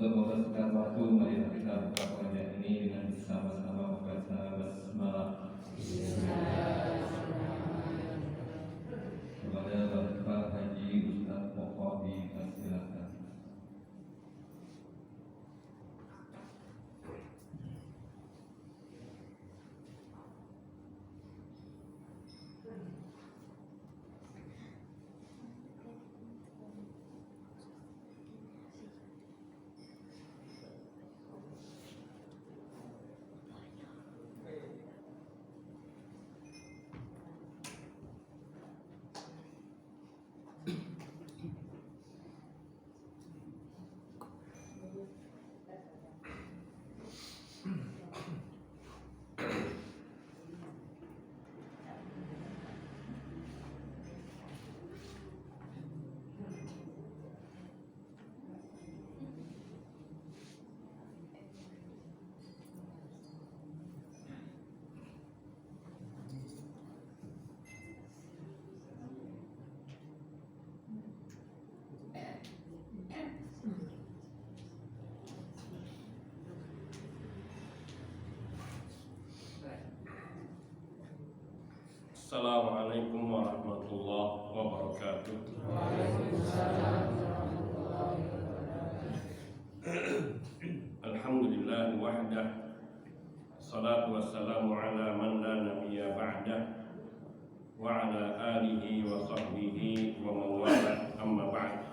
Untuk mempersingkat waktu, marilah kita buka pengajian ini dengan bersama-sama membaca basmalah. Kepada Bapak Haji Ustaz Pokok dipersilakan. Assalamualaikum warahmatullahi wabarakatuh. Alhamdulillah wahdah. Salatu wassalamu ala man la nabiyya ba'dah wa ala alihi wa sahbihi wa mawala amma ba'd.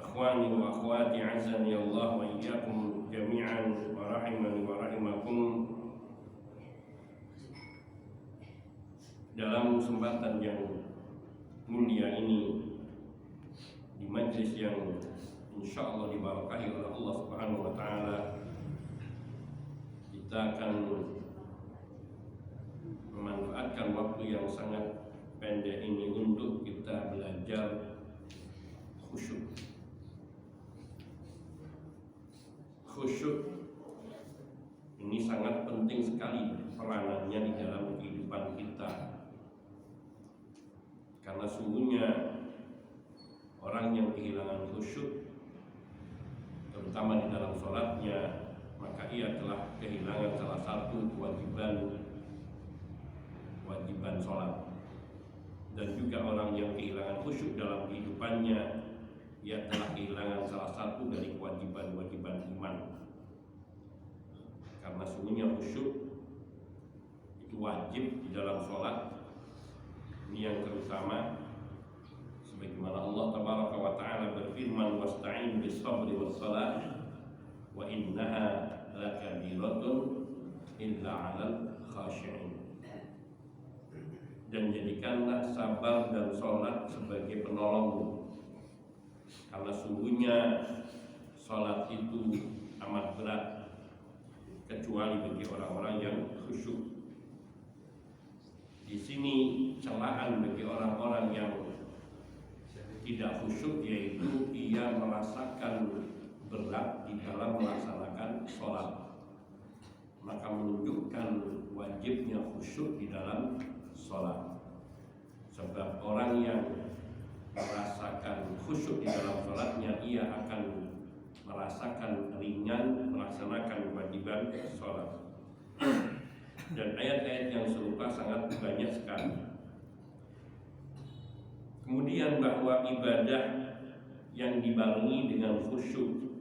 Akhwani wa akhwati azani Allah wa iyyakum jami'an wa rahimani wa rahimakum. Dalam kesempatan yang mulia ini, di majlis yang insya Allah diberkahi oleh Allah Subhanahu wa Ta'ala, kita akan memanfaatkan waktu yang sangat pendek ini untuk kita belajar khusyuk. Khusyuk ini sangat penting sekali peranannya di dalam kehidupan kita. Karena sungguhnya orang yang kehilangan khusyuk, terutama di dalam sholatnya, maka ia telah kehilangan salah satu kewajiban sholat. Dan juga orang yang kehilangan khusyuk dalam kehidupannya, ia telah kehilangan salah satu dari kewajiban iman. Karena sungguhnya khusyuk itu wajib di dalam sholat. Ini yang terutama, sebagaimana Allah Tabaraka wa Ta'ala berfirman, wasta'in bis-sabri was-salah wa innaha lakabiratun illa 'alal khashi'in. Dan jadikanlah sabar dan sholat sebagai penolongmu, karena sungguhnya sholat itu amat berat, kecuali bagi orang-orang yang khusyuk. Di sini celaan bagi orang-orang yang tidak khusyuk, yaitu ia merasakan berat di dalam melaksanakan sholat, maka menunjukkan wajibnya khusyuk di dalam sholat. Sebab orang yang merasakan khusyuk di dalam sholatnya, ia akan merasakan ringan melaksanakan kewajiban sholat. Dan ayat-ayat yang serupa sangat banyak sekali. Kemudian bahwa ibadah yang dibarengi dengan khusyuk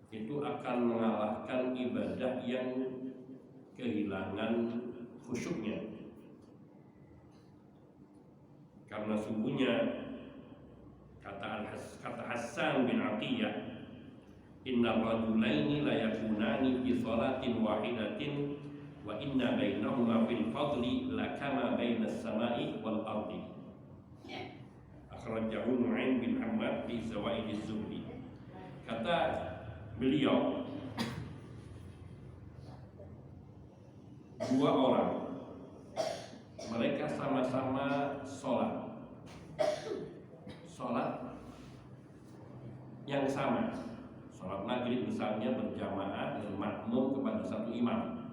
itu akan mengalahkan ibadah yang kehilangan khusyuknya. Karena sungguhnya kata Hassan bin Atiyah, inna rajulaini la yakunani fi salatin wahidatin wa inna bainahuma fil fadli lakama bainas samai wal ardi. Akhrajahu Nu'aim bin Hammad fi Zawaidiz Zuhri. Kata beliau, dua orang mereka sama-sama sholat yang sama, sholat maghrib misalnya berjamaah dan makmum kepada satu imam.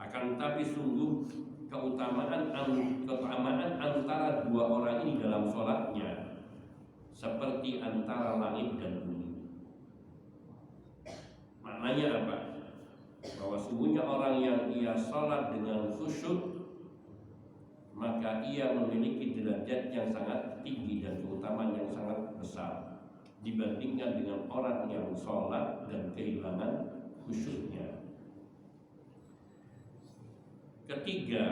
Akan tetapi sungguh keutamaan antara dua orang ini dalam sholatnya seperti seperti antara langit dan bumi. Maknanya apa? Bahwa sungguhnya orang yang ia sholat dengan khusyuk, maka ia memiliki derajat yang sangat tinggi dan keutamaan yang sangat besar dibandingkan dengan orang yang sholat dan kehilangan khusyuknya. Ketiga,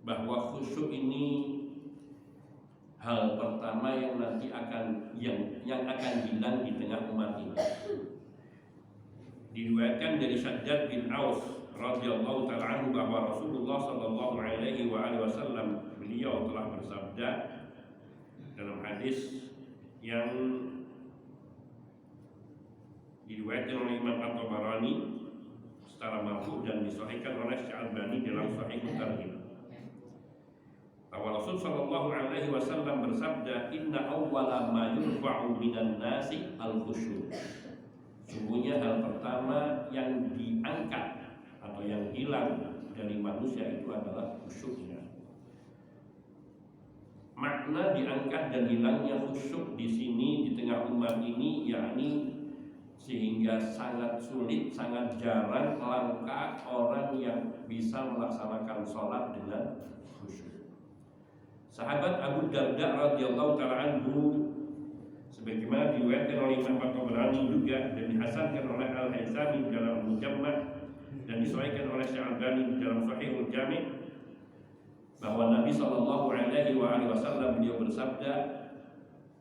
bahwa khusyuk ini hal pertama yang nanti akan akan hilang di tengah umat ini. Diriwayatkan dari Syaddad bin Aus radhiyallahu ta'ala anhu bahwa Rasulullah sallallahu alaihi wasallam beliau telah bersabda dalam hadis yang diriwayatkan oleh Imam At-Tabarani secara marfu dan disahihkan oleh Syalbani dalam Sahih Targhib. Bahwa Rasul sallallahu alaihi wasallam bersabda, "Inna awwala ma yurfa'u minan nasi al-khusyu'." Sungguhnya hal pertama yang diangkat atau yang hilang dari manusia itu adalah khusyuknya. Makna diangkat dan hilangnya khusyuk di sini di tengah umat ini, yakni sehingga sangat sulit, sangat jarang, langka orang yang bisa melaksanakan sholat dengan khusyuk. Sahabat Abu Darda radhiyallahu ta'ala anhu, sebagaimana diriwayatkan oleh Imam At-Tabarani juga dan dihasankan oleh Al-Haythami dalam Mujamma' dan disahihkan oleh Syalbani dalam Sahihul Jami', bahwa Nabi sallallahu alaihi wasallam beliau bersabda,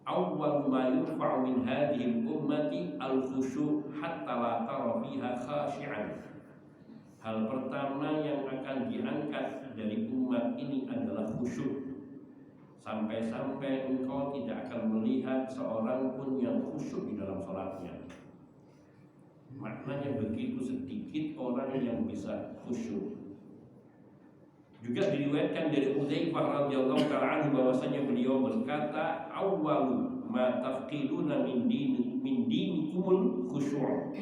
"Awwal ma yurfa'u min hadhihi ummati al-khusyu' hatta la tara fiha khashi'an." Hal pertama yang akan diangkat dari umat ini adalah khusyuk. Sampai-sampai engkau tidak akan melihat seorang pun yang khusyuk di dalam salatnya. Maknanya begitu sedikit orang yang bisa khusyuk. Juga diriwayatkan dari Hudzaifah radhiyallahu ta'ala anhu bahwasanya beliau berkata, "Awwalu ma tafqiduna min dinikumul khusyu'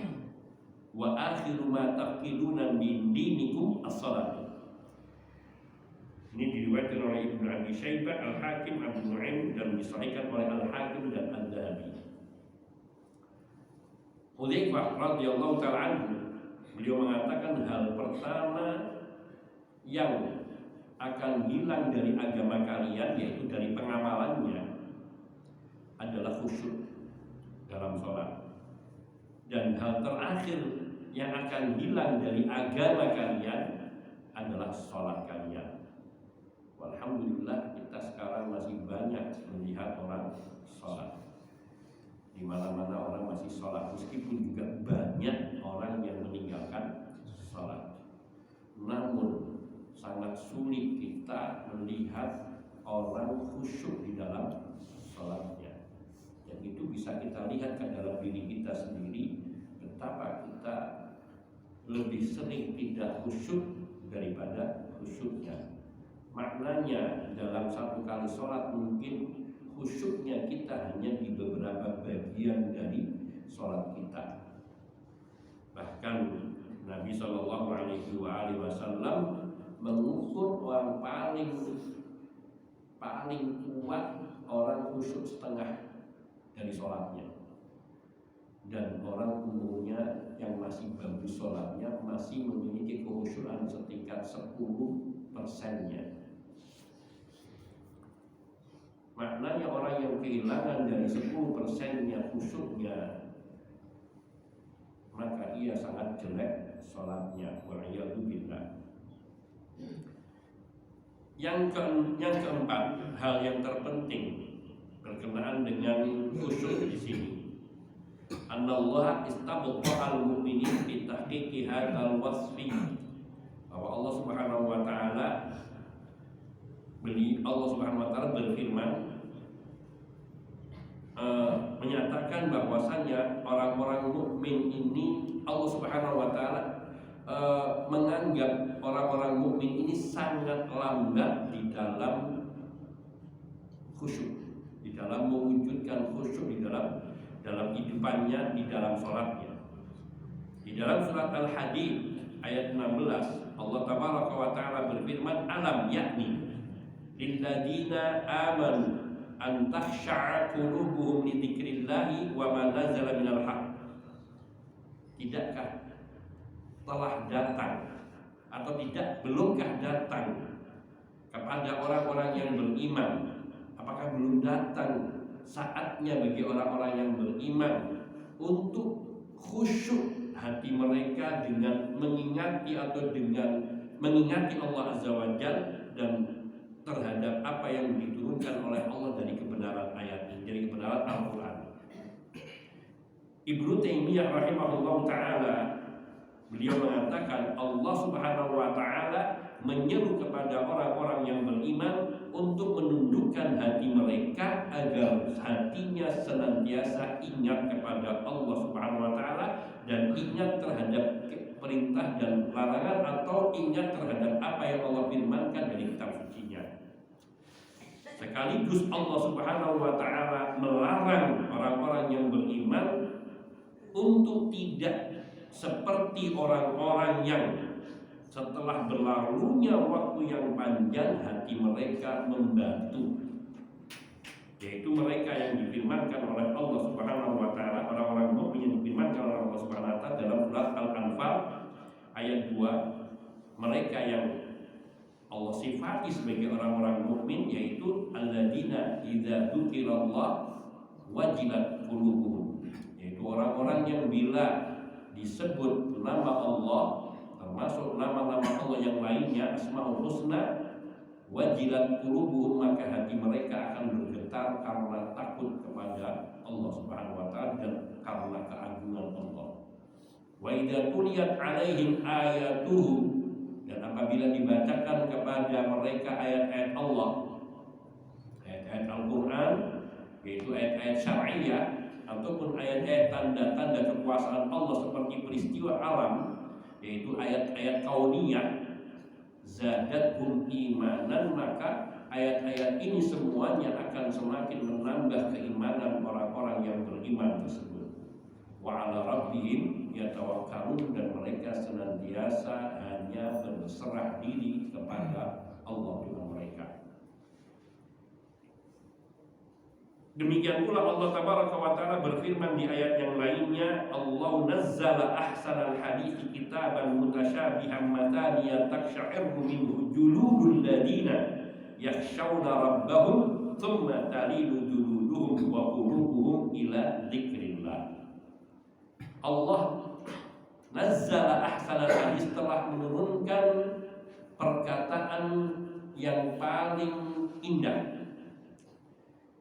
wa akhiru ma tafqiduna min dinikum as-salat." Ini diriwayatkan oleh Ibnu Abi Syaibah, Al-Hakim, Abu Nu'aim dan disahihkan oleh Al-Hakim dan Al-Dhahabi. Hudzaifah radhiyallahu ta'ala anhu beliau mengatakan hal pertama yang akan hilang dari agama kalian, yaitu dari pengamalannya, adalah khusyuk dalam sholat. Dan hal terakhir yang akan hilang dari agama kalian adalah sholat kalian. Alhamdulillah kita sekarang masih banyak melihat orang sholat. Di mana-mana orang masih sholat, meskipun juga banyak orang yang meninggalkan sholat. Namun sangat sulit kita melihat orang khusyuk di dalam sholatnya. Dan itu bisa kita lihat ke dalam diri kita sendiri, betapa kita lebih sering tidak khusyuk daripada khusyuknya. Maknanya dalam satu kali sholat mungkin khusyuknya kita hanya di beberapa bagian dari sholat kita. Bahkan Nabi Shallallahu Alaihi Wasallam mengukur orang paling kuat orang khusyuk setengah dari sholatnya, dan orang umumnya yang masih bagus sholatnya masih memiliki kekhusyukan setingkat 10%-nya. Maknanya orang yang kehilangan dari 10%-nya khusyuknya, maka ia sangat jelek sholatnya. Wa'iyadzubillah. Yang keempat, hal yang terpenting berkenaan dengan khusyuk di sini. Anallaha istabqa'al mu'minin fi tahqiqi hadzal wasfi. Bahwa Allah Subhanahu wa taala berfirman, menyatakan bahwasanya orang-orang mukmin ini Allah Subhanahu wa taala menganggap orang-orang mukmin ini sangat lambat di dalam khusyuk, di dalam mewujudkan khusyuk di dalam hidupannya, di dalam sholatnya. Di dalam surat Al-Hadid ayat 16 Allah Tabaraka wa Ta'ala berfirman, alam yakni lilladzina amanu an takhsha'a qulubuhum li dzikrillahi wa ma nazala minal haqq. Tidakkah telah datang atau belumkah datang kepada orang-orang yang beriman, apakah belum datang saatnya bagi orang-orang yang beriman untuk khusyuk hati mereka dengan mengingati Allah Azza wa Jalla dan terhadap apa yang diturunkan oleh Allah dari kebenaran ayat ini, dari kebenaran Al-Quran. Ibnu Taimiyah rahimahullah ta'ala, beliau mengatakan Allah subhanahu wa ta'ala menyeru kepada orang-orang yang beriman untuk menundukkan hati mereka agar hatinya senantiasa ingat kepada Allah subhanahu wa ta'ala dan ingat terhadap perintah dan larangan, atau ingat terhadap apa yang Allah firmankan dari kitab sucinya. Sekaligus Allah subhanahu wa ta'ala melarang orang-orang yang beriman untuk tidak seperti orang-orang yang setelah berlalunya waktu yang panjang hati mereka membatu, yaitu mereka yang difirmankan oleh Allah subhanahu wa ta'ala, orang-orang mukmin yang difirmankan oleh Allah subhanahu wa ta'ala dalam surat Al-Anfal ayat 2. Mereka yang Allah sifati sebagai orang-orang mukmin, yaitu alladzina idza dzukirallah wajilat qulubuhum, yaitu orang-orang yang bila disebut nama Allah, termasuk nama-nama Allah yang lainnya, Asmaul Husna, wajilat qulubuhum, maka hati mereka akan bergetar karena takut kepada Allah Subhanahu wa taala dan karena keagungan Allah. Wa idza tuliyat alaihim ayatuhu, dan apabila dibacakan kepada mereka ayat-ayat Allah, ayat-ayat Al-Quran, yaitu ayat-ayat syar'iyah ataupun ayat-ayat tanda-tanda kekuasaan Allah seperti peristiwa alam, yaitu ayat-ayat kauniyah, zadathum imanan, maka ayat-ayat ini semuanya akan semakin menambah keimanan orang-orang yang beriman tersebut. Wa ala rabbihim yatawakkalun, dan mereka senantiasa hanya berserah diri kepada Allah Tuhan mereka. Demikian pula Allah tabaraka wa taala berfirman di ayat yang lainnya, Allah nazzala ahsanal hadithi kitaban mutasyabihan mataniya taksha'iru minhu juludul ladina yakhshawna rabbahum thumma talinu juluduhum wa qulubuhum ila dzikrillah. Allah nazzala ahsanal hadis, telah menurunkan perkataan yang paling indah,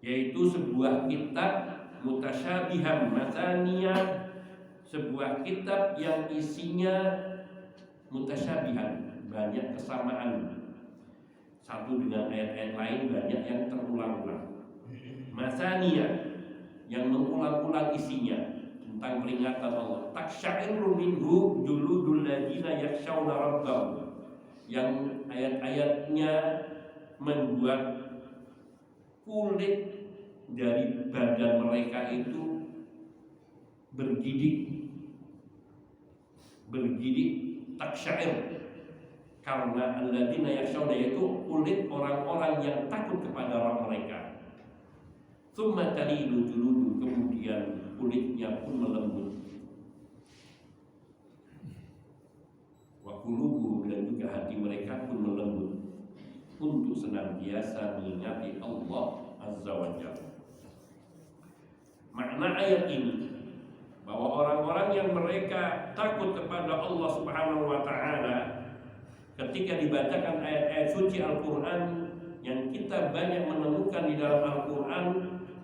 yaitu sebuah kitab mutasyabihan mataniya, sebuah kitab yang isinya mutasyabihan, banyak kesamaan satu dengan ayat-ayat lain, banyak yang terulang-ulang. Mataniya, yang mengulang-ulang isinya tentang peringatan Allah. Taksya'iru minhu juludul ladina yakhshawna rabbahum, yang ayat-ayatnya membuat kulit dari badan mereka itu bergidik, taksyair, karena alladzina yakhshawna, yaitu kulit orang-orang yang takut kepada Rabb mereka. Tsumma talinu juludu, kemudian kulitnya pun melembut. Wa qulubuhum, dan juga hati mereka pun melembut untuk senantiasa mengingati Allah Azza wa Jalla. Makna ayat ini bahwa orang-orang yang mereka takut kepada Allah Subhanahu wa taala, ketika dibacakan ayat-ayat suci Al-Qur'an yang kita banyak menemukan di dalam Al-Qur'an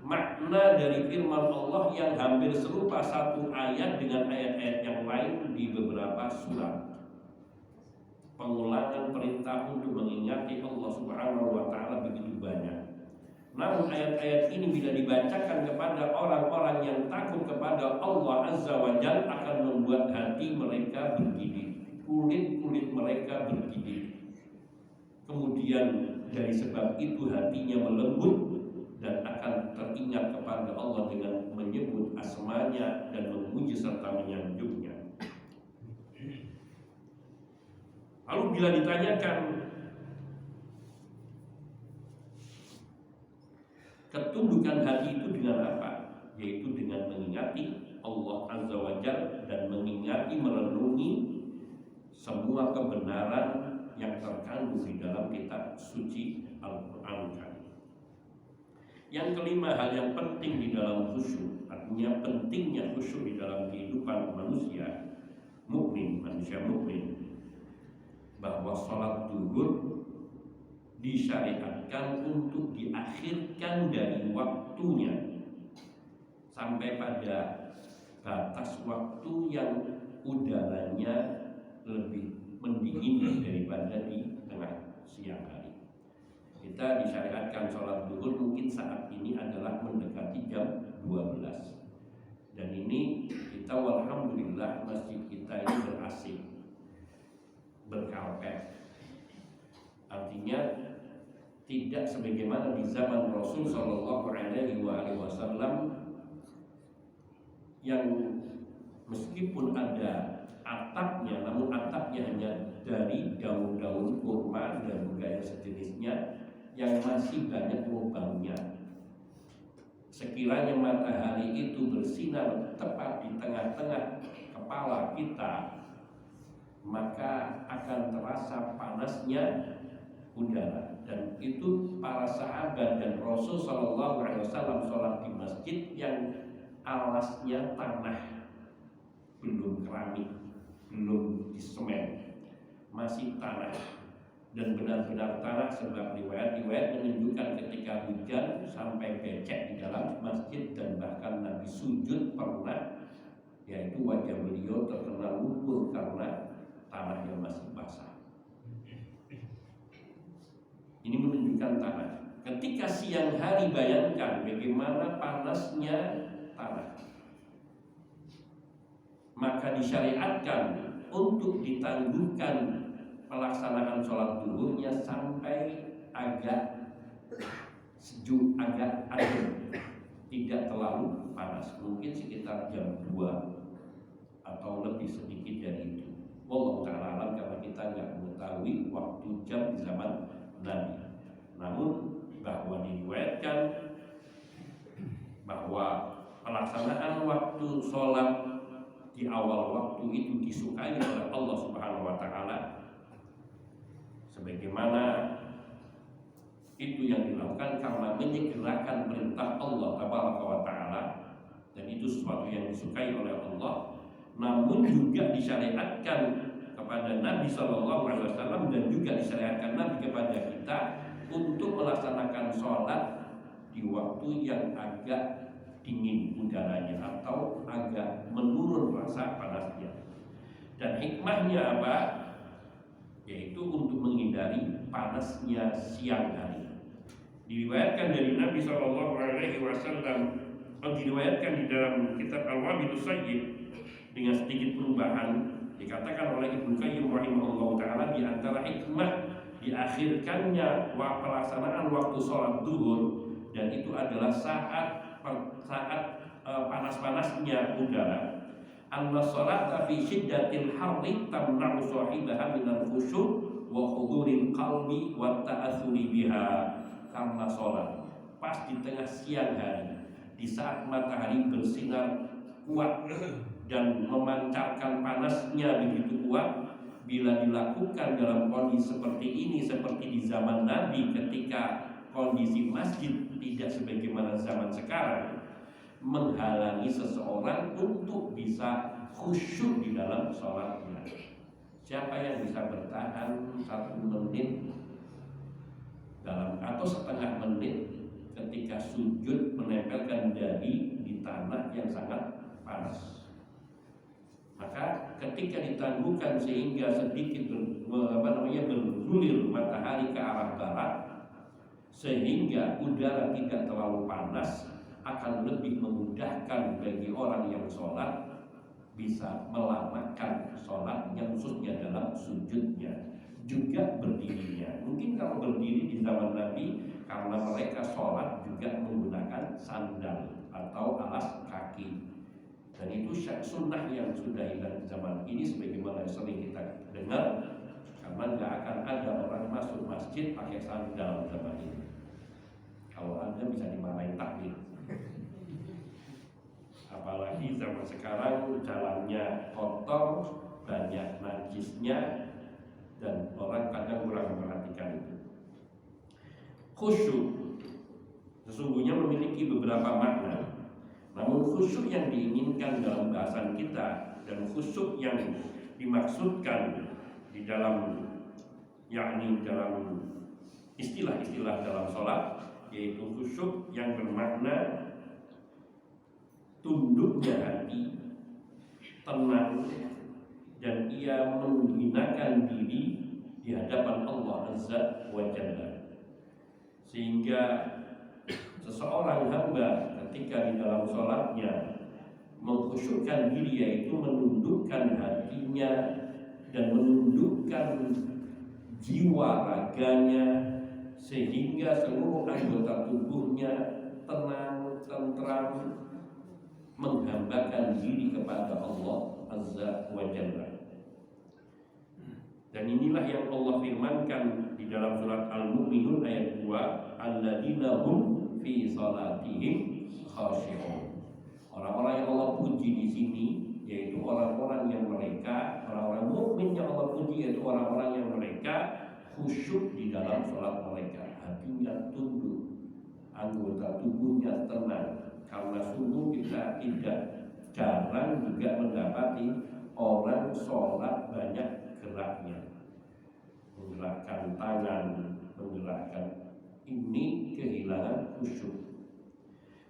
makna dari firman Allah yang hampir serupa satu ayat dengan ayat-ayat yang lain di beberapa surat. Pengulangan perintah untuk mengingati Allah Subhanahu wa taala begitu banyak. Namun ayat-ayat ini bila dibacakan kepada orang-orang yang takut kepada Allah Azza wa Jalla akan membuat hati mereka bergidik, kulit-kulit mereka bergidik. Kemudian dari sebab itu hatinya melembut dan akan teringat kepada Allah dengan menyebut asmanya dan memuji serta menyanjungnya. Lalu bila ditanyakan Ketundukan hati itu dengan apa? Yaitu dengan mengingati Allah Azza wa Jalla dan mengingati, merenungi semua kebenaran yang terkandung di dalam kitab suci Al-Quran. Yang kelima, hal yang penting di dalam khusyuk, artinya pentingnya khusyuk di dalam kehidupan manusia mukmin, bahwa sholat duhur disyariatkan untuk diakhirkan dari waktunya sampai pada batas waktu yang udaranya lebih mendingin daripada di tengah siang hari. Kita disyariatkan sholat duhur mungkin saat ini adalah mendekati jam 12. Dan ini kita walhamdulillah masjid kita ini ber-AC, berkarpet. Artinya tidak sebagaimana di zaman Rasul Shallallahu Alaihi Wasallam yang meskipun ada atapnya, namun atapnya hanya dari daun-daun kurma dan juga yang sejenisnya yang masih banyak lubangnya. Sekiranya matahari itu bersinar tepat di tengah-tengah kepala kita, maka akan terasa panasnya udara. Dan itu para sahabat dan Rasul Shallallahu Alaihi Wasallam sholat di masjid yang alasnya tanah, belum keramik, belum disemen, masih tanah, dan benar-benar tanah, sebab riwayat-riwayat menunjukkan ketika hujan sampai becek di dalam masjid, dan bahkan Nabi sujud pernah, yaitu wajah beliau terkena lumpur karena tanah yang masih basah. Ini menunjukkan tanah. Ketika siang hari, bayangkan bagaimana panasnya tanah. Maka disyariatkan untuk ditangguhkan pelaksanaan sholat duhurnya sampai agak sejuk, agak adem, tidak terlalu panas, mungkin sekitar jam 2 atau lebih sedikit dari itu. Wallahu ta'ala alam, karena kita nggak mengetahui waktu jam di zaman Nabi. Namun bahwa diriwayatkan bahwa pelaksanaan waktu sholat di awal waktu itu disukai oleh Allah Subhanahu wa Ta'ala, sebagaimana itu yang dilakukan karena menyegerakan perintah Allah Tabaraka wa Ta'ala, dan itu sesuatu yang disukai oleh Allah. Namun juga disyariatkan kepada Nabi Shallallahu Alaihi Wasallam dan juga disyariatkan Nabi kepada kita untuk melaksanakan sholat di waktu yang agak dingin udaranya atau agak menurun rasa panasnya. Dan hikmahnya apa? Yaitu untuk menghindari panasnya siang hari. Diriwayatkan dari Nabi Shallallahu Alaihi Wasallam, diriwayatkan di dalam kitab Al-Wabilus Sayyid dengan sedikit perubahan. Dikatakan oleh Ibnu Qayyim rahimahullah ta'ala, di antara hikmah diakhirkannya pelaksanaan waktu sholat duhur, dan itu adalah saat panas-panasnya udara, anna sholata fi syiddatil harri tamna'u sahibaha minal khusyuk wa huduril qalbi wa ta'athuri biha. Karena sholat pas di tengah siang hari, di saat matahari bersinar kuat dan memancarkan panasnya begitu kuat, bila dilakukan dalam kondisi seperti ini, seperti di zaman Nabi ketika kondisi masjid tidak sebagaimana zaman sekarang, menghalangi seseorang untuk bisa khusyuk di dalam sholatnya. Siapa yang bisa bertahan 1 menit dalam atau setengah menit ketika sujud menempelkan dahi di tanah yang sangat panas? Maka ketika ditangguhkan sehingga sedikit bergulir matahari ke arah barat, sehingga udara tidak terlalu panas, akan lebih memudahkan bagi orang yang sholat bisa melamakan sholatnya, khususnya dalam sujudnya, juga berdirinya. Mungkin kalau berdiri di zaman Nabi, karena mereka sholat juga menggunakan sandal atau alas kaki, dan itu sunnah yang sudah hilang zaman ini sebagaimana sering kita dengar, karena nggak akan ada orang masuk masjid pakai sandal zaman ini. Kalau ada bisa dimarahin sekarang jalannya kotor, banyak najisnya, dan orang kadang kurang memperhatikan itu. Khusyuk sesungguhnya memiliki beberapa makna. Namun khusyuk yang diinginkan dalam bahasan kita dan khusyuk yang dimaksudkan di dalam dalam istilah-istilah dalam sholat, yaitu khusyuk yang bermakna tunduknya hati, tenang, dan ia menghinakan diri di hadapan Allah Azza wa Jalla, sehingga seseorang hamba ketika di dalam sholatnya mengkhusyukkan diri, yaitu menundukkan hatinya dan menundukkan jiwa raganya, sehingga seluruh anggota tubuhnya tenang, tentram, menghambakan diri kepada Allah Azza wa Jalla. Dan inilah yang Allah firmankan di dalam surat Al-Mu'minun ayat 2, alladzina hum fi salatihim khashi'un. Orang-orang yang Allah puji di sini yaitu orang-orang yang mereka, orang-orang mukmin yang Allah puji yaitu orang-orang yang mereka khusyuk di dalam salat mereka, hatinya tunduk, anggota tubuhnya tenang. Karena sungguh kita jarang juga mendapati orang sholat banyak geraknya, menggerakkan tangan, menggerakkan, ini kehilangan khusyuk.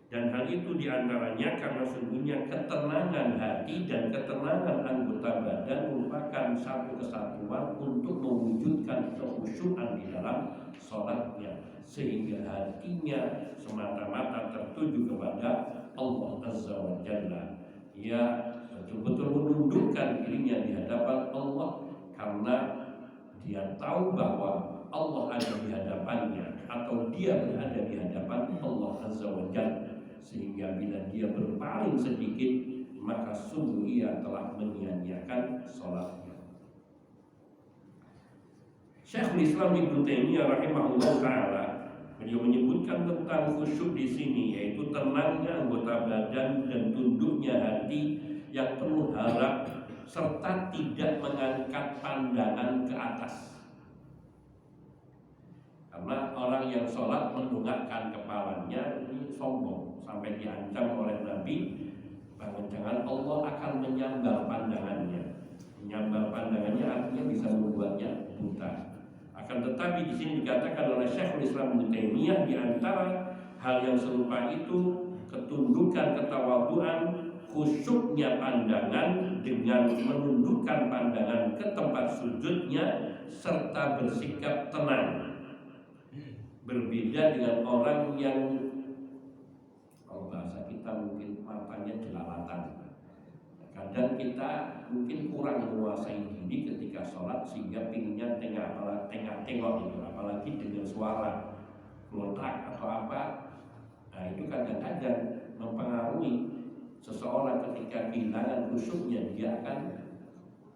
Dan hal itu diantaranya karena sungguhnya ketenangan hati dan ketenangan anggota badan merupakan satu kesatuan untuk mewujudkan kekhusyukan di dalam sholatnya, sehingga hatinya semata-mata tertuju kepada Allah Azza wa Jalla. Ia betul-betul menundukkan dirinya di hadapan Allah karena dia tahu bahwa Allah ada di hadapannya atau dia berada di hadapan Allah Azza wa Jalla, sehingga bila dia berpaling sedikit maka sungguh ia telah menyia-nyiakan sholatnya. Syekhul Islam Ibnu Taimiyah rahimahullah taala, beliau menyebutkan tentang khusyuk di sini, yaitu tenangnya anggota badan dan tunduknya hati yang penuh harap serta tidak mengangkat pandangan ke atas. Karena orang yang sholat mendongakkan kepalanya ini sombong, sampai diancam oleh Nabi, jangan Allah akan menyambar pandangannya. Menyambar pandangannya artinya bisa membuatnya buta. Akan tetapi di sini dikatakan oleh Syekhul Islam Ibnu Taimiyah, di antara hal yang serupa itu ketundukan, ketawaduan, khusyuknya pandangan dengan menundukkan pandangan ke tempat sujudnya serta bersikap tenang. Berbeda dengan orang yang, kalau bahasa kita mungkin matanya jelalatan. Kadang kita mungkin kurang menguasai diri ketika sholat sehingga pinginnya tengok gitu, apalagi dengan suara kelotak atau apa. Nah itu kadang-kadang mempengaruhi seseorang ketika kehilangan khusyuknya, dia akan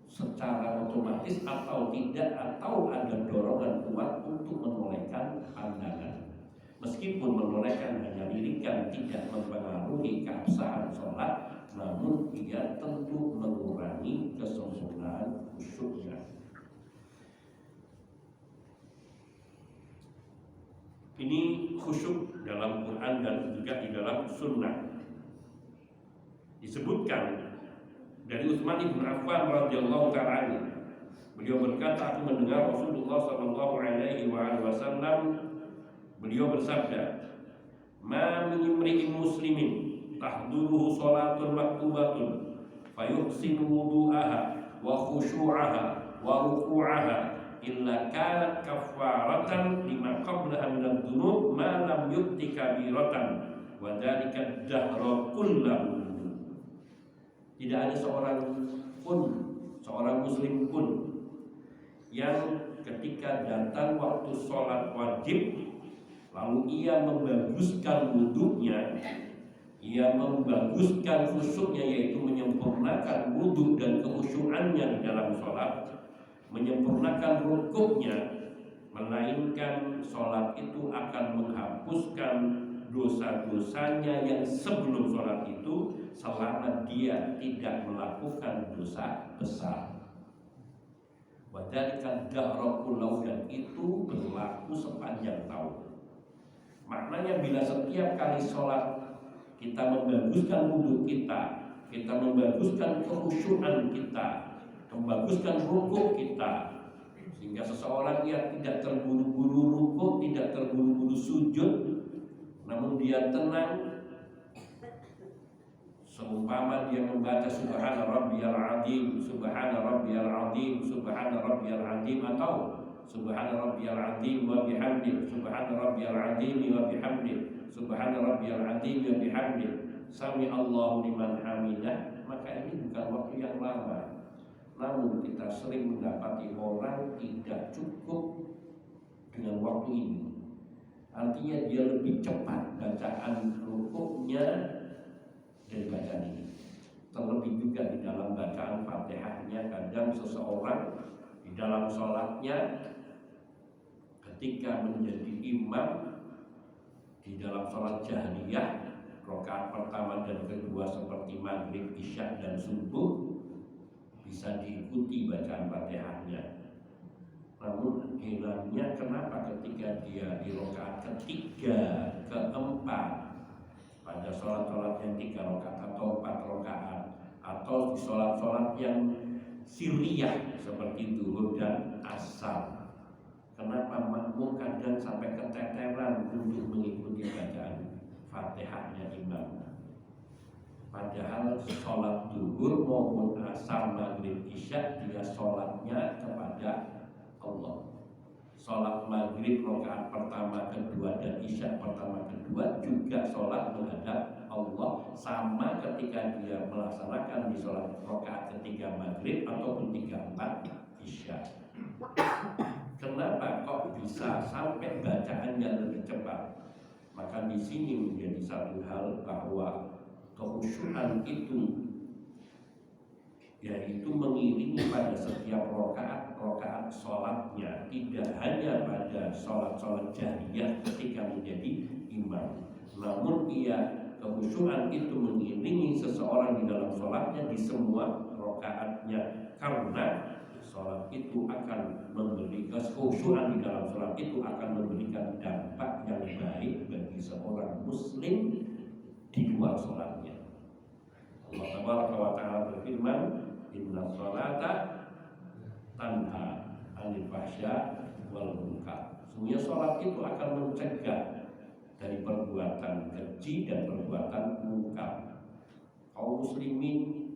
secara otomatis atau tidak, atau ada dorongan kuat untuk menolehkan pandangan. Meskipun menolehkan hanya lirikan tidak mempengaruhi keabsahan sholat, namun ia tentu mengurangi kesempurnaan khusyuknya. Ini khusyuk dalam Quran dan juga di dalam Sunnah. Disebutkan dari Utsman bin Affan radhiyallahu ta'ala, beliau berkata, aku mendengar Rasulullah sallallahu alaihi wasallam, beliau bersabda, ma min imri'in muslimin tahduruhu salatun maktubatun fayuhsinu wudu'aha wa khusyu'aha wa ruku'aha illa kanat kaffaratan lima qablaha minad dzunub ma lam yu'ti kabiratan wa dzalika dahra kullahu. Tidak ada seorang muslim pun yang ketika datang waktu sholat wajib lalu ia membaguskan wudhunya, ia membaguskan khusyuknya, yaitu menyempurnakan wudhu dan kekhusyukannya di dalam sholat, menyempurnakan rukuknya, melainkan sholat itu akan menghapuskan dosa-dosanya yang sebelum sholat itu selama dia tidak melakukan dosa besar. Wadzalika dahra kullahu, dan itu berlaku sepanjang tahun. Maknanya bila setiap kali sholat kita membaguskan wudhu kita membaguskan kekhusyuan kita, membaguskan rukuk kita, sehingga seseorang yang tidak terburu-buru rukuk, tidak terburu-buru sujud, namun dia tenang. Seumpama dia membaca subhana rabbiyal azim, subhana rabbiyal azim, subhana rabbiyal azim, atau subhana rabbiyal azim wa bihamdi, subhana rabbiyal azim wa bihamdi, subhana rabbiyal azim wa bihamdi, sami Allahu liman hamidah, maka ini bukan waktu yang lama. Namun kita sering mendapati orang tidak cukup dengan waktu ini. Artinya dia lebih cepat bacaan rukuknya dari bacaan ini. Terlebih juga di dalam bacaan Fatihahnya, kadang seseorang di dalam sholatnya ketika menjadi imam di dalam sholat jahriyah, rakaat pertama dan kedua seperti maghrib, isya dan subuh bisa diikuti bacaan Fatihahnya. Namun hilangnya kenapa ketika dia di rakaat ketiga, keempat, pada sholat-sholat yang 3 rakaat atau 4 rakaat, atau di sholat-sholat yang sirriyah seperti zuhur dan asar, kenapa makmum kadang sampai keteteran untuk mengikuti bacaan Fatihahnya imam? Padahal sholat zuhur maupun asar, maghrib, isya, dia sholatnya kepada Allah. Sholat maghrib rakaat pertama, kedua, dan isya pertama, kedua juga sholat menghadap Allah, sama ketika dia melaksanakan di sholat rakaat ketiga maghrib ataupun 3/4 isya. Kenapa kok bisa sampai bacaannya lebih cepat? Maka di sini menjadi satu hal bahwa kekhusyuan itu yaitu mengiringi pada setiap rakaat sholatnya, tidak hanya pada sholat jahriyah ketika menjadi imam, namun kekhusyuan itu mengiringi seseorang di dalam sholatnya di semua rakaatnya, karena sholat itu akan memberikan kekhusyuan di dalam sholat itu akan memberikan dampak yang baik bagi seorang muslim di luar sholatnya. Allah Tabaraka wa Ta'ala berfirman, inna sholata tanha anil fahsya wal munkar. Sesungguhnya sholat itu akan mencegah dari perbuatan keji dan perbuatan munkar. Kaum muslimin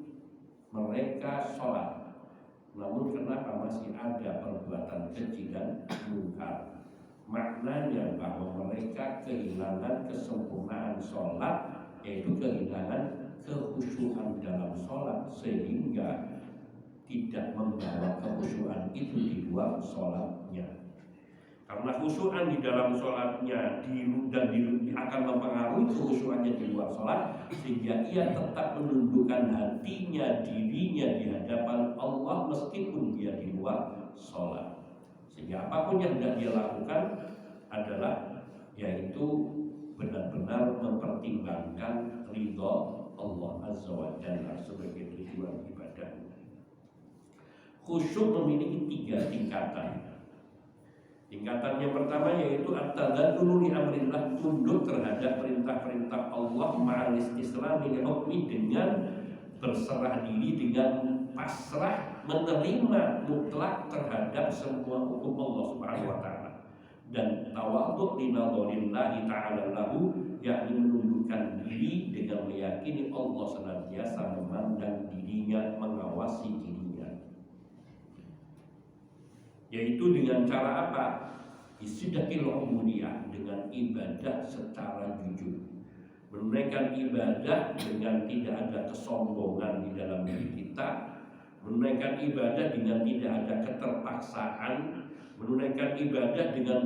mereka sholat, namun kenapa masih ada perbuatan keji dan munkar? Maknanya bahwa mereka kehilangan kesempurnaan sholat, yaitu kehilangan kekhusyuan dalam sholat, sehingga tidak membawa kekhusyuan itu di luar sholatnya. Karena khusyuan di dalam sholatnya akan mempengaruhi kekhusyuannya di luar sholat, sehingga ia tetap menundukkan hatinya, dirinya di hadapan Allah meskipun dia di luar sholat. Sehingga apapun yang tidak dia lakukan adalah yaitu benar-benar mempertimbangkan ridho Allah Azza wa Jalla sebagai tujuan ibadah. Khusyuk memiliki 3 tingkatan. Tingkatan yang pertama yaitu at-tadallulu li amrillah, tunduk terhadap perintah-perintah Allah, ma'al istislami li hukmi, dengan berserah diri, dengan pasrah, menerima mutlak terhadap semua hukum Allah Subhanahu wa Ta'ala, dan tawadhu li nadharillahi ta'ala lahu, yakni menundukkan diri dengan meyakini Allah senantiasa memandang dirinya, mengawasi dirinya. Yaitu dengan cara apa? Bisidqil ubudiyah, dengan ibadah secara jujur, menunaikan ibadah dengan tidak ada kesombongan di dalam diri kita, menunaikan ibadah dengan tidak ada keterpaksaan, menunaikan ibadah dengan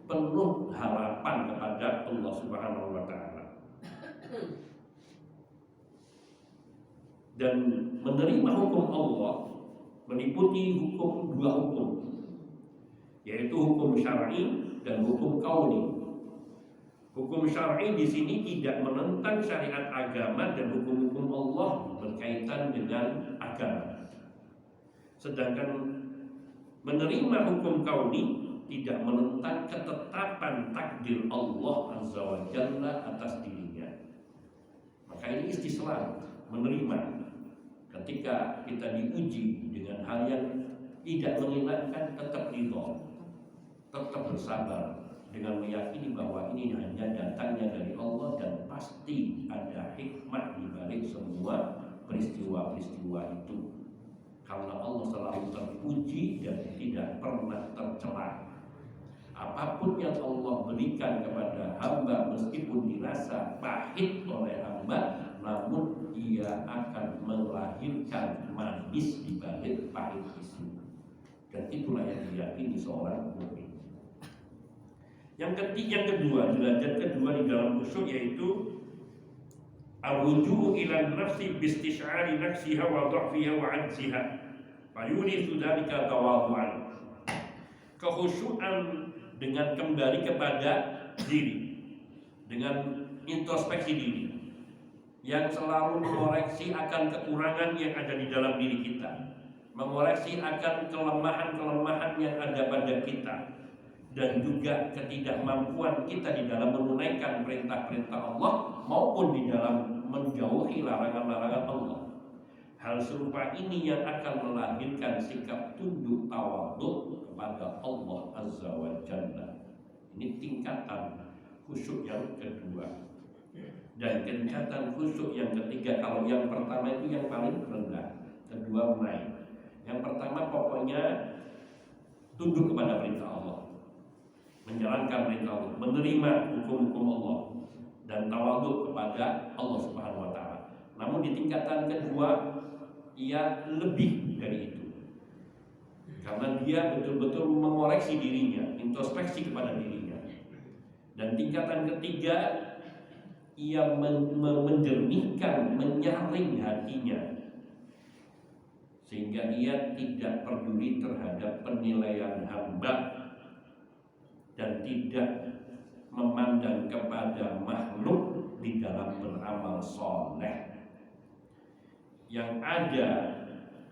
penuh harapan kepada Allah Subhanahu wa Ta'ala, dan menerima hukum Allah meliputi 2 hukum, yaitu hukum syar'i dan hukum kauni. Hukum syar'i di sini tidak menentang syariat agama dan hukum-hukum Allah berkaitan dengan agama. Sedangkan menerima hukum kauni tidak menentang ketetapan takdir Allah Azza wa Jalla atas dirinya. Maka ini istislam, menerima. Ketika kita diuji dengan hal yang tidak menghilangkan, tetap ridho, tetap bersabar dengan meyakini bahwa ini hanya datangnya dari Allah dan pasti ada hikmah di balik semua peristiwa-peristiwa itu. Karena Allah selalu terpuji dan tidak pernah tercela. Apapun yang Allah berikan kepada hamba meskipun dirasa pahit oleh hamba, namun ia akan melahirkan manis di balik pahit itu. Dan itulah yang diyakini seorang mukmin. Yang kedua, derajat kedua di dalam khusyuk yaitu ar-ruju'u ila nafsi bistisy'ari nafsiha wa dha'fiha wa 'ajziha. Fayurisu dzalika tawadhu'an. Kekhusyukan dengan kembali kepada diri, dengan introspeksi diri yang selalu mengoreksi akan kekurangan yang ada di dalam diri kita, mengoreksi akan kelemahan-kelemahan yang ada pada kita, dan juga ketidakmampuan kita di dalam menunaikan perintah-perintah Allah maupun di dalam menjauhi larangan-larangan Allah. Hal serupa ini yang akan melahirkan sikap tunduk tawadhu kepada Allah Azza wa Jalla. Ini tingkatan khusyuk yang kedua. Dan tingkatan khusyuk yang ketiga, kalau yang pertama itu yang paling rendah, kedua naik. Yang pertama pokoknya tunduk kepada perintah Allah, menjalankan perintah Allah, menerima hukum-hukum Allah, dan tawadhu kepada Allah Subhanahu wa Ta'ala. Namun di tingkatan kedua ia lebih dari itu, karena dia betul-betul mengoreksi dirinya, introspeksi kepada dirinya. Dan tingkatan ketiga ia menjernihkan, menyaring hatinya, sehingga ia tidak peduli terhadap penilaian hamba dan tidak memandang kepada makhluk di dalam beramal soleh. Yang ada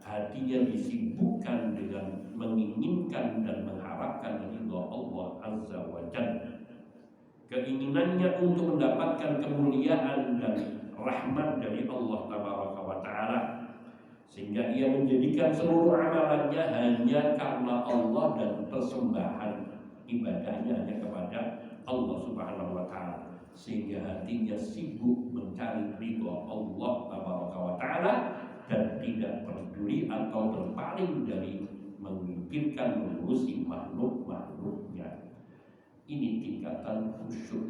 hatinya disibukkan dengan menginginkan dan mengharapkan ridha Allah Azza wa Jalla. Keinginannya untuk mendapatkan kemuliaan dan rahmat dari Allah Tabaraka wa Ta'ala, sehingga ia menjadikan seluruh amalannya hanya karena Allah dan persembahan ibadahnya hanya kepada Allah Subhanahu wa Ta'ala, sehingga hatinya sibuk mencari ridha Allah Tabaraka wa Ta'ala dan tidak peduli atau berpaling dari memikirkan mengurusi makhluk-makhluknya. Ini tingkatan khusyuk.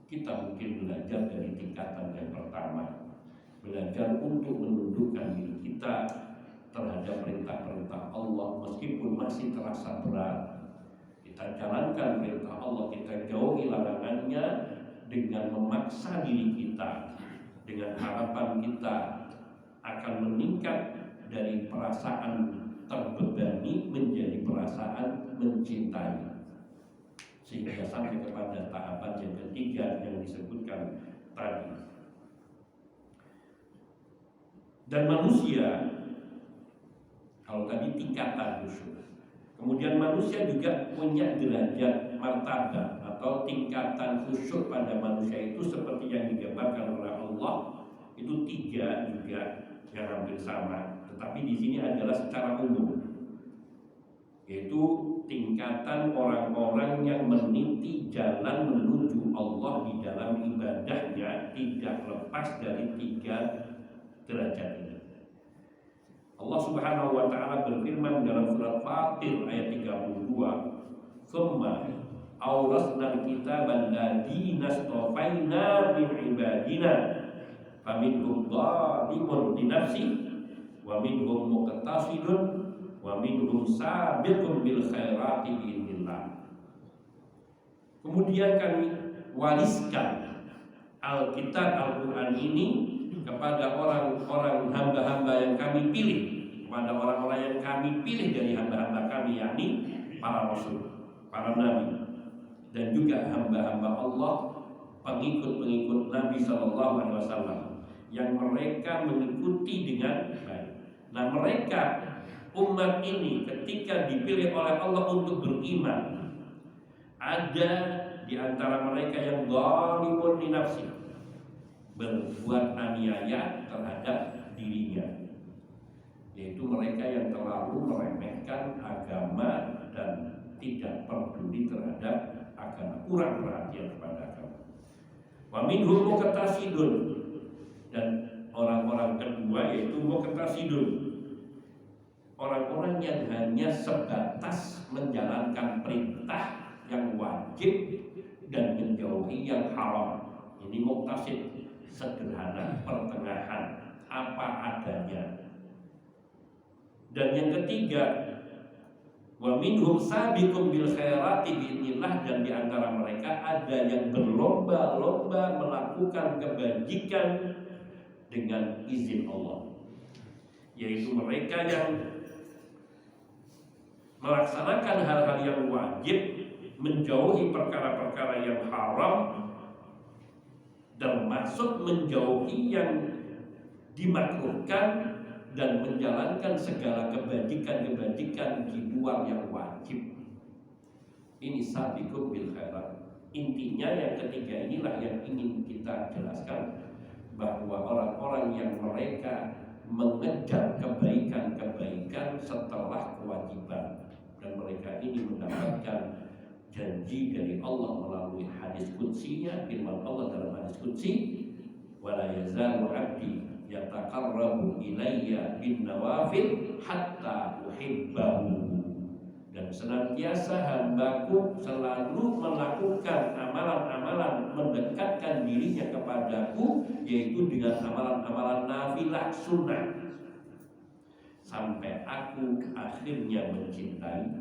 Kita mungkin belajar dari tingkatan yang pertama, belajar untuk menundukkan diri kita terhadap perintah-perintah Allah meskipun masih terasa berat. Kita jalankan perintah Allah, kita jauhi larangannya dengan memaksa diri kita, dengan harapan kita akan meningkat dari perasaan terbebani menjadi perasaan mencintai, sehingga sampai kepada tahapan yang ketiga yang disebutkan tadi. Dan manusia, kalau tadi tingkatan khusyuk, kemudian manusia juga punya derajat martabat atau tingkatan khusyuk pada manusia itu seperti yang digambarkan oleh Allah. Itu tiga juga yang hampir sama, tetapi di sini adalah secara umum, yaitu tingkatan orang-orang yang meniti jalan menuju Allah di dalam ibadahnya, tidak lepas dari tiga derajat ini. Allah Subhanahu wa Ta'ala berfirman dalam surat Fatir ayat 32, "Tsumma awrasnal kitaba alladziina astafaina min ibadina faminhum dhalimun li nafsihi wa minhum muqtasidun wa minhum sabiqun bil khairati biidznillah." Kemudian kami wariskan Alkitab Al-Quran ini kepada orang-orang hamba-hamba yang kami pilih, kepada orang-orang yang kami pilih dari hamba-hamba kami, yakni para rasul, para nabi, dan juga hamba-hamba Allah pengikut-pengikut Nabi Shallallahu Alaihi Wasallam yang mereka mengikuti dengan baik. Nah, mereka umat ini ketika dipilih oleh Allah untuk beriman, ada di antara mereka yang zalimun li nafsi, berbuat aniaya terhadap dirinya, yaitu mereka yang terlalu meremehkan agama dan tidak peduli terhadap agama, kurang perhatian kepada agama. Wa minhum muqtasidun, dan orang-orang kedua yaitu muqtasidun, orang-orang yang hanya sebatas menjalankan perintah yang wajib dan menjauhi yang haram. Ini muqtasid, sederhana, pertengahan, apa adanya. Dan yang ketiga, wa minhum sabiqum bil khairati biidznillah, dan di antara mereka ada yang berlomba-lomba melakukan kebajikan dengan izin Allah, yaitu mereka yang melaksanakan hal-hal yang wajib, menjauhi perkara-perkara yang haram, termasuk menjauhi yang dimakruhkan dan menjalankan segala kebajikan-kebajikan di luar yang wajib. Ini sabiqun bil khairat. Intinya yang ketiga inilah yang ingin kita jelaskan, bahwa orang-orang yang mereka mengejar kebaikan-kebaikan setelah kewajiban, dan mereka ini mendapatkan janji dari Allah melalui hadis qudsinya, firman Allah dalam hadis qudsi, wala yazalu 'abdi yataqarrabu ilayya bin nawafil hatta uhibbahu, dan senantiasa hambaku selalu melakukan amalan-amalan mendekatkan dirinya kepadaku, yaitu dengan amalan-amalan nafilah sunnah, sampai aku akhirnya mencintainya.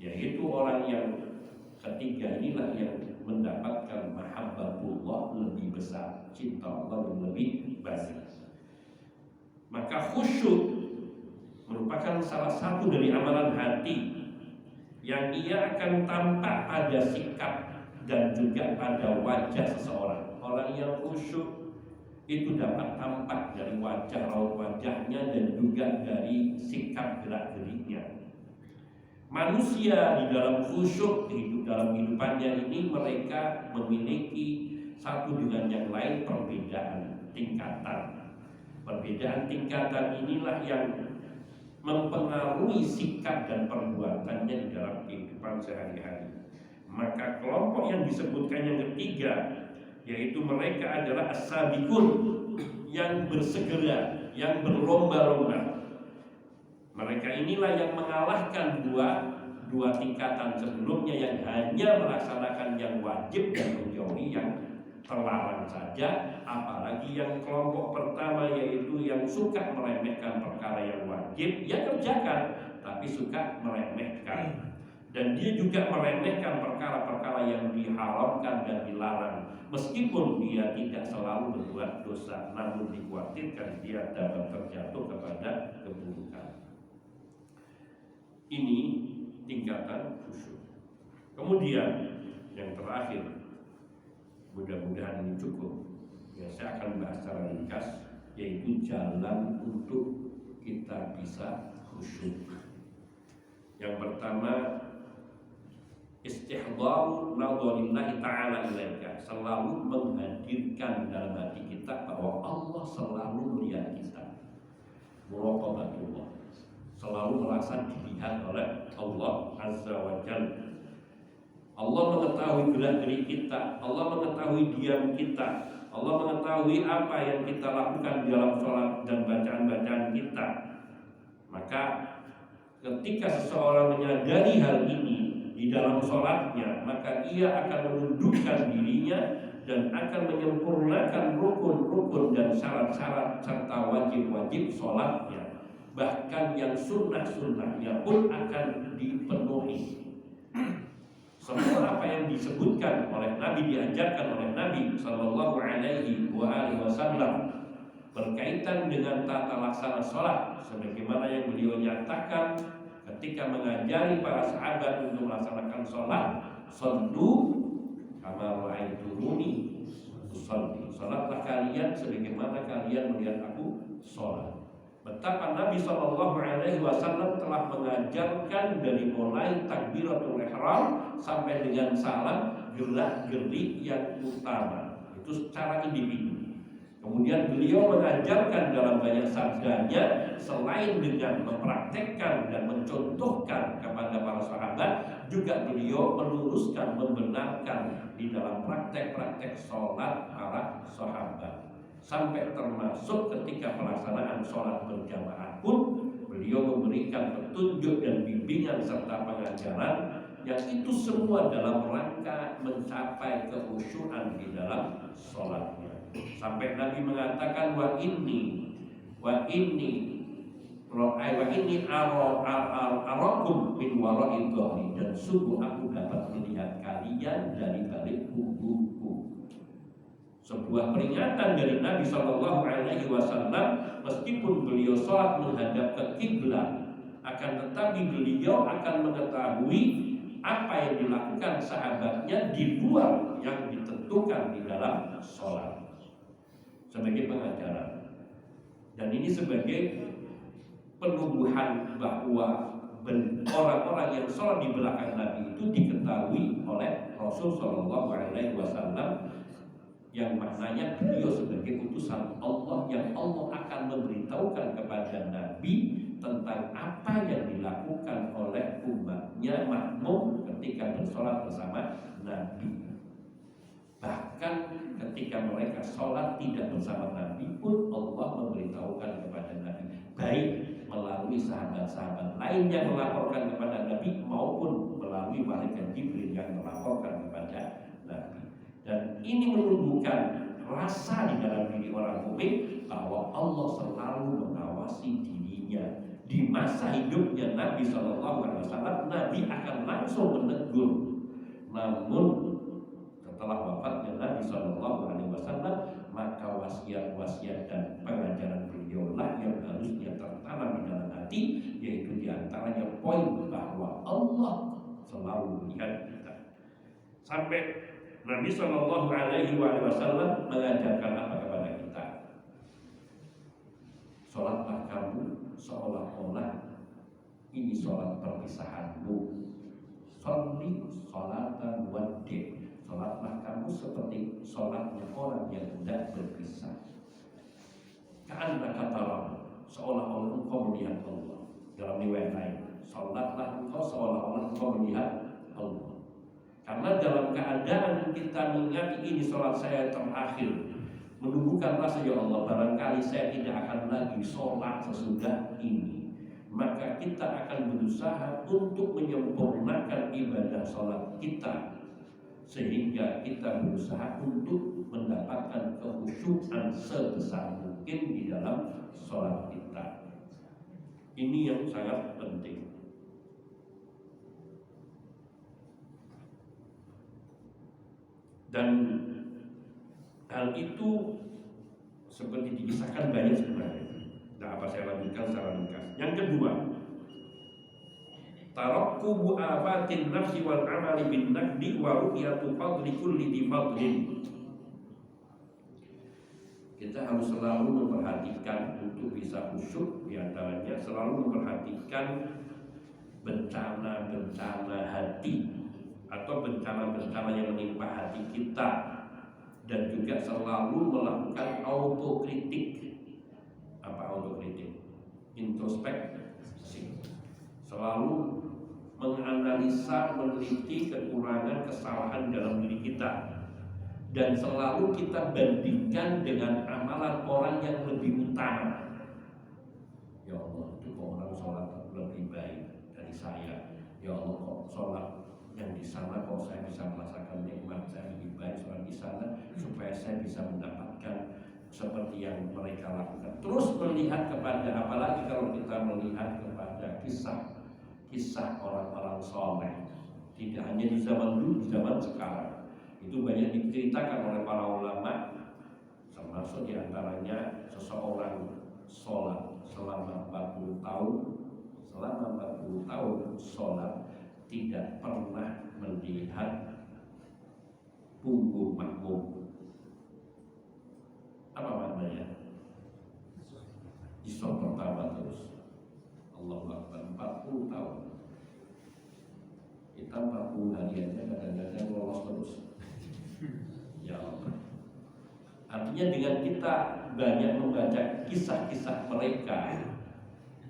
Yaitu orang yang ketiga inilah yang mendapatkan mahabbatullah lebih besar, cinta Allah yang lebih banyak. Maka khusyuk merupakan salah satu dari amalan hati yang ia akan tampak pada sikap dan juga pada wajah seseorang. Orang yang khusyuk itu dapat tampak dari wajah, raut wajahnya, dan juga dari sikap gerak-geriknya. Manusia di dalam khusyuk, dalam hidupannya ini, mereka memiliki satu dengan yang lain perbedaan tingkatan. Perbedaan tingkatan inilah yang mempengaruhi sikap dan perbuatannya di dalam kehidupan sehari-hari. Maka kelompok yang disebutkan yang ketiga, yaitu mereka adalah as-sabiqun, yang bersegera, yang berlomba-lomba. Mereka inilah yang mengalahkan dua tingkatan sebelumnya yang hanya melaksanakan yang wajib dan menjauhi yang terlarang saja. Apalagi yang kelompok pertama, yaitu yang suka meremehkan perkara yang wajib, ya kerjakan, tapi suka meremehkan. Dan dia juga meremehkan perkara-perkara yang diharamkan dan dilarang, meskipun dia tidak selalu berbuat dosa, namun dikhawatirkan dia dapat terjatuh kepada keburukan. Ini tingkatan khusyuk. Kemudian yang terakhir, mudah-mudahan ini cukup, ya, saya akan bahas secara ringkas, yaitu jalan untuk kita bisa khusyuk. Yang pertama, istihdar nadharillahi ta'ala ilaika, selalu menghadirkan dalam hati kita bahwa Allah selalu melihat kita. Muraqabatullah, selalu merasa dilihat oleh Allah Azza wa Jalla. Allah mengetahui gerak-gerik kita, Allah mengetahui diam kita, Allah mengetahui apa yang kita lakukan dalam sholat dan bacaan-bacaan kita. Maka ketika seseorang menyadari hal ini di dalam sholatnya, maka ia akan menundukkan dirinya dan akan menyempurnakan rukun-rukun dan syarat-syarat serta wajib-wajib sholatnya. Bahkan yang sunnah-sunnahnya pun akan dipenuhi. Semua apa yang disebutkan oleh Nabi, diajarkan oleh Nabi Sallallahu Alaihi Wasallam berkaitan dengan tata laksana sholat, sebagaimana yang beliau nyatakan ketika mengajari para sahabat untuk melaksanakan sholat, "Shallu kama ra'aitumuni usolli. Salatlah kalian sebagaimana kalian melihat aku sholat. Betapa Nabi SAW telah mengajarkan dari mulai takbiratul ihram sampai dengan salam gerak-gerik yang utama. Itu secara individu. Kemudian beliau mengajarkan dalam banyak sabdanya, selain dengan mempraktekkan dan mencontohkan kepada para sahabat, juga beliau meluruskan, membenarkan di dalam praktek-praktek sholat para sahabat. Sampai termasuk ketika pelaksanaan sholat berjamaah pun, beliau memberikan petunjuk dan bimbingan serta pengajaran yang itu semua dalam rangka mencapai kekhusyuan di dalam sholatnya. Sampai Nabi mengatakan wa inni arakum min wara'i dhahri, dan sungguh aku dapat melihat kalian dari balik punggungku. Sebuah peringatan dari Nabi SAW, meskipun beliau sholat menghadap ke kiblat, akan tetapi beliau akan mengetahui apa yang dilakukan sahabatnya di luar yang ditentukan di dalam sholat, sebagai pengajaran. Dan ini sebagai penumbuhan bahwa orang-orang yang sholat di belakang Nabi itu diketahui oleh Rasul SAW, yang maknanya beliau sebagai utusan Allah yang Allah akan memberitahukan kepada Nabi tentang apa yang dilakukan oleh umatnya makmum ketika bersolat bersama Nabi. Bahkan ketika mereka sholat tidak bersama Nabi pun Allah memberitahukan kepada Nabi, baik melalui sahabat-sahabat lain yang melaporkan kepada Nabi maupun melalui malaikat Jibril yang melaporkan kepada Nabi. Dan ini menumbuhkan rasa di dalam diri orang mukmin bahwa Allah selalu mengawasi dirinya. Di masa hidupnya Nabi SAW, Nabi akan langsung menegur. Namun setelah wafatnya Nabi SAW, maka wasiat-wasiat dan pengajaran beliau lah yang harusnya tertanam di dalam hati, yaitu diantaranya poin bahwa Allah selalu melihat kita. Sampai Nabi SAW mengajarkan apa kepada kita? Sholatlah kamu seolah-olah ini sholat perpisahanmu. Sholli sholatan waddi. Sholatlah kamu seperti sholatnya orang yang hendak berpisah. Ka'annaka tarahu, seolah-olah engkau melihat Allah. Dalam riwayat lain, sholatlah engkau seolah-olah engkau melihat Allah. Karena dalam keadaan kita mengingat ini sholat saya terakhir, menumbuhkan rasa, ya Allah, barangkali saya tidak akan lagi sholat sesudah ini, maka kita akan berusaha untuk menyempurnakan ibadah sholat kita, sehingga kita berusaha untuk mendapatkan kekhusyuan sebesar mungkin di dalam sholat kita. Ini yang sangat penting. Dan hal itu seperti dikisahkan banyak sebenarnya. Nah, apa saya lanjutkan secara ringkas. Yang kedua, tarakkubu afatin nafsi wal amali bin naqdi wa ru'yatu fadli kulli di fadlin. Kita harus selalu memperhatikan untuk bisa khusyuk, diantaranya selalu memperhatikan bencana-bencana hati atau bencana-bencana yang menimpa hati kita, dan juga selalu melakukan autokritik. Apa autokritik? Introspeksi. Selalu menganalisa, meneliti kekurangan, kesalahan dalam diri kita, dan selalu kita bandingkan dengan amalan orang yang lebih utama. Ya Allah, itu kok orang sholat lebih baik dari saya. Ya Allah, kok sholat yang di sana kok saya bisa merasakan nikmat, saya lebih baik sholat di sana, supaya saya bisa mendapatkan seperti yang mereka lakukan. Terus melihat kepada, apalagi kalau kita melihat kepada kisah orang-orang soleh, tidak hanya di zaman dulu, di zaman sekarang itu banyak diceritakan oleh para ulama, termasuk diantaranya seseorang sholat selama 40 tahun sholat, tidak pernah melihat punggung makmum. Apa maknanya? Isra pertama terus. Allahu Akbar, 40 tahun. Kita 40 hari aja kadang-kadang lolos terus. Ya Allah. Artinya dengan kita banyak membaca kisah-kisah mereka,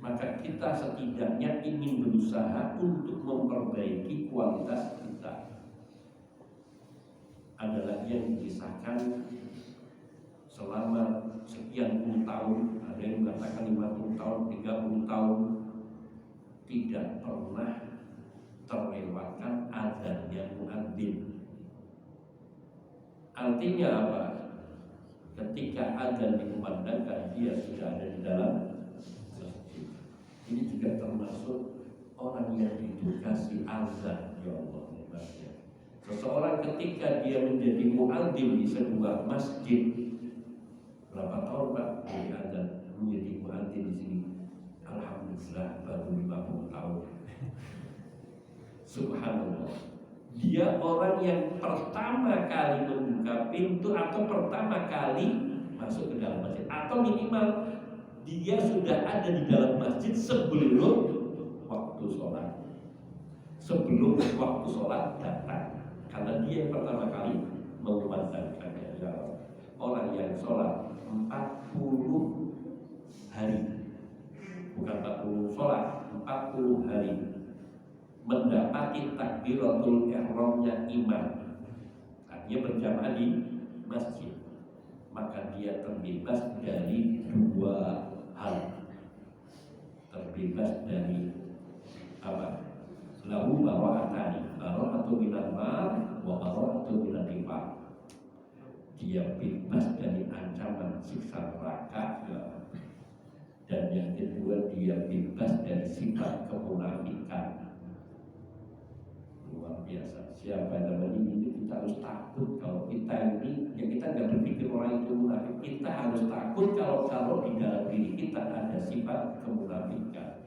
maka kita setidaknya ingin berusaha untuk memperbaiki kualitas kita. Ada lagi yang dikisahkan selama sekian puluh tahun, ada yang mengatakan 50 tahun, 30 tahun, tidak pernah terlewatkan azannya muadzin. Artinya apa? Ketika azan dikumandangkan, dia sudah ada di dalam masjid. Ini juga termasuk orang yang ditugasi azan. Ya Allah, hebatnya. Seseorang ketika dia menjadi muadzin di sebuah masjid, berapa tahun Pak dari azan menjadi muadzin di sini? Alhamdulillah baru 50 tahun. Subhanallah. Dia orang yang pertama kali membuka pintu atau pertama kali masuk ke dalam masjid, atau minimal dia sudah ada di dalam masjid sebelum waktu sholat. Sebelum waktu sholat datang, karena dia yang pertama kali mengumandangkannya. Ya, orang yang sholat 40 hari, bukan 40 sholat, 40 hari mendapati takbiratul ihramnya imam, artinya berjamaah di masjid, maka dia terbebas dari dua hal. Terbebas dari apa? Lahu bara'atani, bara'atu minan nar wa bara'atu minan nifaq. Dia bebas dari ancaman siksa neraka, dan yang kedua dia bebas dari sifat kemunafikan. Luar biasa. Siapa yang namanya ini, kita harus takut kalau kita ini, ya kita nggak berpikir orang itu munafik. Kita harus takut kalau di dalam diri kita ada sifat kemunafikan.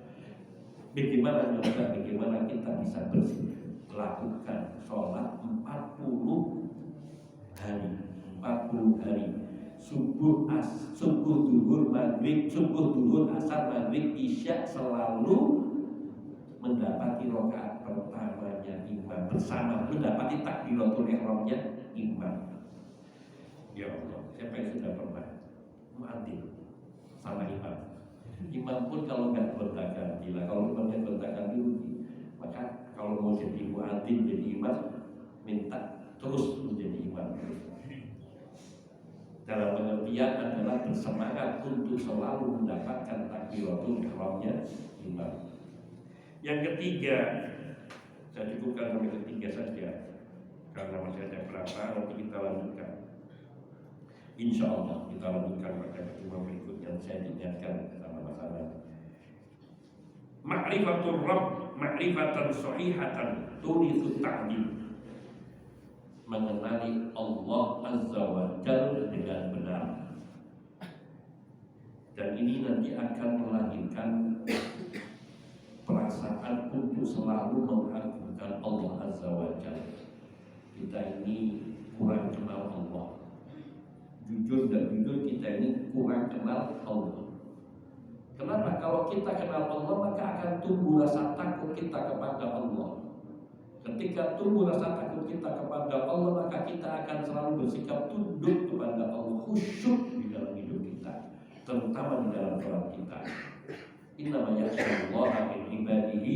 Bagaimana kita bisa bersih? Lakukan sholat 40 hari, 40 hari. Subuh, duhur, maghrib, subuh, duhur, asar, maghrib, isya selalu mendapati rakaat pertamanya imam, bersama mendapati takbiratul ihramnya imam. Ya Allah, siapa yang sudah pernah muadzin sama imam? Imam pun kalau nggak gonta-ganti lah, kalau imamnya gonta-ganti rugi. Maka kalau mau jadi muadzin, jadi imam, minta terus menjadi imam. Dalam pengertian adalah bersemangat untuk selalu mendapatkan takbiratul ihramnya imam. Yang ketiga, saya cukupkan sampai ketiga saja, karena masih ada berapa, nanti kita lanjutkan. Insya Allah kita lanjutkan pada pertemuan berikutnya. Saya diingatkan sama masalah ma'rifatul Rabb, ma'rifatan sahihatan turithu ta'lim. Mengenali Allah Azza wa Jalla dengan benar. Dan ini nanti akan melahirkan perasaan untuk selalu mengagungkan Allah Azza wa Jalla. Kita ini kurang kenal Allah. Jujur dan jujur kita ini kurang kenal Allah. Kenapa? Kalau kita kenal Allah, maka akan tumbuh rasa takut kita kepada Allah. Ketika tumbuh rasa takut kita kepada Allah, maka kita akan selalu bersikap tunduk kepada Allah, khusyuk di dalam hidup kita, terutama di dalam sholat kita. Innama yakhshallaha min ibadihi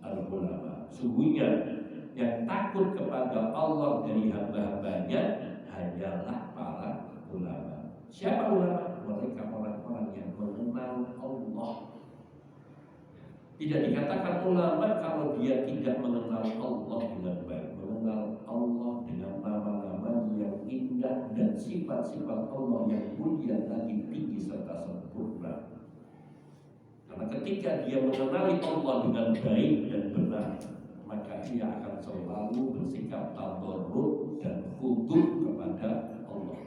al-ulama. Sungguhnya yang takut kepada Allah dari hamba-hambanya hanyalah para ulama. Siapa ulama? Mereka orang-orang yang mengenal Allah. Tidak dikatakan ulama kalau dia tidak mengenal Allah dengan baik, mengenal Allah dengan nama-nama yang indah dan sifat-sifat Allah yang mulia lagi tinggi serta sempurna. Karena ketika dia mengenali Allah dengan baik dan benar, maka dia akan selalu bersikap tadarruk dan khudu' kepada Allah.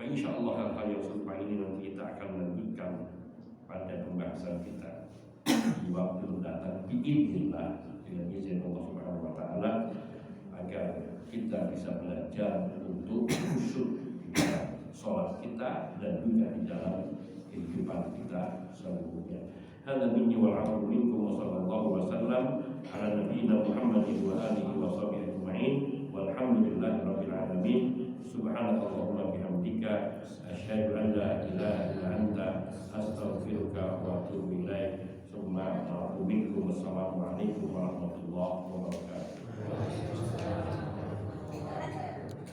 Insya Allah hal-hal yang serupa ini nanti kita akan lanjutkan pada pembahasan kita di waktu mendatang. biidznillah, dengan izin Allah Subhanahu wa taala, agar kita bisa belajar untuk khusyuk di dalam sholat kita dan juga di dalam kehidupan kita seluruhnya. Hadza minni wal 'afwu minkum wa sallallahu wa sallam ala nabiyyina Muhammadin wa alihi wa sahbihi ajma'in walhamdulillahi rabbil alamin. Subhanakallahumma bihamdika asyhadu an la ilaha illa anta astaghfiruka wa atubu ilaik. Summa a'udzu bikum. Assalamualaikum warahmatullahi wabarakatuh.